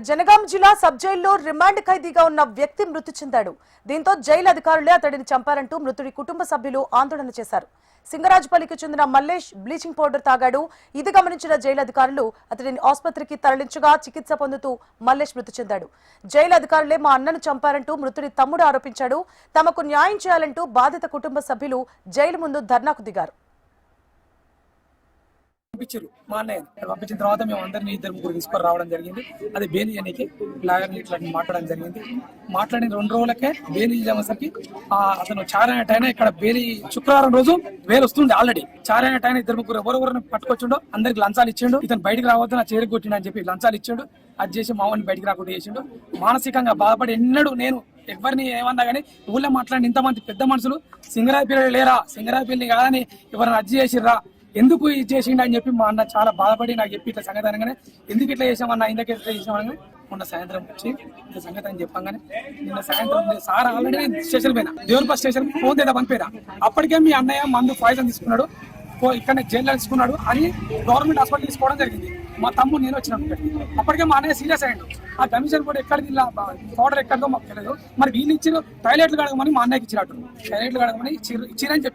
జనగాం జిల్లా సబ్ జైల్లో రిమాండ్ ఖైదీగా ఉన్న వ్యక్తి మృతి చెందాడు. దీంతో జైలు అధికారులే అతడిని చంపారంటూ మృతుడి కుటుంబ సభ్యులు ఆందోళన చేశారు. సింగరాజపల్లికి చెందిన మల్లేష్ బ్లీచింగ్ పౌడర్ తాగాడు. ఇది గమనించిన జైలు అధికారులు అతడిని ఆసుపత్రికి తరలించగా చికిత్స పొందుతూ మల్లేష్ మృతి చెందాడు. జైలు అధికారులే మా అన్నను చంపారంటూ మృతుడి తమ్ముడు ఆరోపించాడు. తమకు న్యాయం చేయాలంటూ బాధిత కుటుంబ సభ్యులు జైలు ముందు ధర్నాకు దిగారు. పంపించారు మా అన్నయ్య పంపించిన తర్వాత మేము అందరినీ ఇద్దరు ముగ్గురు తీసుకొని రావడం జరిగింది. అది బెయిల్ ఇవ్వడానికి లాయర్ని ఇట్లా మాట్లాడడం జరిగింది. మాట్లాడిన 2 రోజులకే బెయిల్ ఇచ్చేసరికి అతను చారైనట్టయినా ఇక్కడ బెయిల్ శుక్రవారం రోజు బెయిల్ వస్తుంది. ఆల్రెడీ చారైనట్టయినా ఇద్దరు ముగ్గురు ఎవరెవరిని పట్టుకొచ్చిండు. అందరికి లంచాలు ఇచ్చిండు. ఇతను బయటకు రావద్దు నా చేరు కొట్టిండు అని చెప్పి లంచాలు ఇచ్చిండు. అది చేసి మామూలు బయటకు రాకుండా చేసిండు. మానసికంగా బాధపడి ఎన్నడూ నేను ఎవరిని ఏమన్నా కానీ ఊళ్ళో మాట్లాడి ఇంతమంది పెద్ద మనుషులు సింగరాజపల్లి లేరా, సింగరాజపల్లి కాదని ఎవరిని అర్జీ చేసిర్రా, ఎందుకు ఇది చేసిండు అని చెప్పి మా అన్న చాలా బాధపడి నాకు చెప్పి ఇట్లా సంగతి అనగానే ఎందుకు ఇట్లా చేసామన్నా ఇందుకే ఇట్లా చేసామనగానే మొన్న సాయంత్రం వచ్చి ఇట్లా సంగతి అని చెప్పంగానే నిన్న సాయంత్రం సార్ ఆల్రెడీ నేను స్టేషన్ పోయినా, దేవునిపల్లి స్టేషన్ ఫోన్ చేద్దాం పంపేదా. అప్పటికే మీ అన్నయ్య మందు పాయిజన్ తీసుకున్నాడు, ఇక్కడ జైల్లో తీసుకున్నాడు అని గవర్నమెంట్ హాస్పిటల్ తీసుకోవడం జరిగింది. మా తమ్ముడు నేను వచ్చినప్పుడు అప్పటికే మా అన్నయ్య సీరియస్ అయ్యాడు. ఆ కమిషన్ కూడా ఎక్కడికి పౌడర్ ఎక్కడిదో మాకు తెలియదు. మరి వీళ్ళు ఇచ్చిన టాయిలెట్లు కడగమని మా అన్నయ్యకి ఇచ్చినట్టు టాయిలెట్లు కడగమని ఇచ్చిరని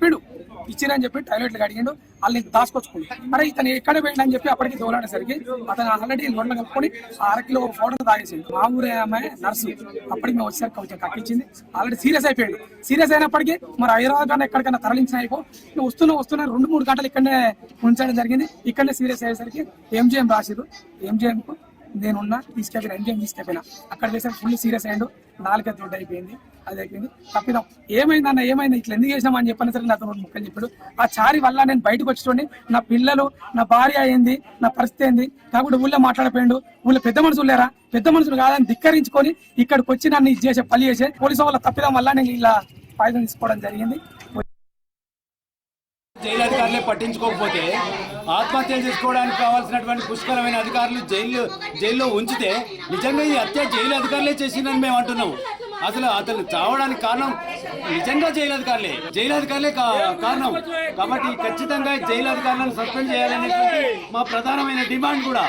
చెప్పి టాయిలెట్లు కడిగిండు. వాళ్ళని దాచుకొచ్చుకుంది. మరి ఇతను ఎక్కడ పోయిండు అని చెప్పి అప్పటికి దోలాడేసరికి అతను ఆల్రెడీ లొండ కలుపుకొని 1/2 కిలో పౌడర్ తాగేసిండు. మా ఊరే ఆమె నర్సు అప్పటికి మేము వచ్చేసరికి కొంచెం కక్కించింది. ఆల్రెడీ సీరియస్ అయిపోయాడు. సీరియస్ అయినప్పటికీ మరి హైదరాబాద్ కన్నా ఎక్కడికైనా తరలించిన అయిపో నువ్వు వస్తున్నా 2-3 గంటలు ఇక్కడనే ఉంచడం జరిగింది. ఇక్కడనే సీరియస్ అయ్యేసరికి ఎంజిఎం రాసిరు. ఎంజిఎంకు నేనున్నా తీసుకెళ్ళిన ఎంజిఎం తీసుకెళ్ళినా అక్కడ వేసరికి ఫుల్ సీరియస్ అయ్యాడు. 4 దొడ్డు అయిపోయింది. అది అయిపోయింది. తప్పిదాం ఏమైందన్న ఏమైంది ఇట్లా ఎందుకు చేసినాం అని చెప్పిన సరే నాతో 2 ముక్కలు చెప్పాడు. ఆ చారి వల్ల నేను బయటకు వచ్చేటోండి. నా పిల్లలు నా భార్య అయింది, నా పరిస్థితి ఏంది కాకుండా ఊళ్ళో మాట్లాడిపోయాడు. ఊళ్ళో పెద్ద మనుషులు లేరా, పెద్ద మనుషులు కాదని ధిక్కరించుకొని ఇక్కడికి వచ్చి నన్ను ఇది చేసే పని చేసే పోలీసు వాళ్ళ తప్పిదం వల్ల నేను ఇలా పాయిజన్ తీసుకోవడం జరిగింది. జైలు అధికారులే పట్టించుకోకపోతే ఆత్మహత్య చేసుకోవడానికి కావాల్సినటువంటి పుష్కరమైన అధికారులు జైల్లో ఉంచితే నిజంగా ఈ హత్య జైలు అధికారులే చేసిందని మేము అంటున్నాము. అతను చావడానికి కారణం నిజంగా జైలు అధికారులే కారణం. కాబట్టి ఖచ్చితంగా జైలు అధికారులను సస్పెండ్ చేయాలనేటువంటి మా ప్రధానమైన డిమాండ్ కూడా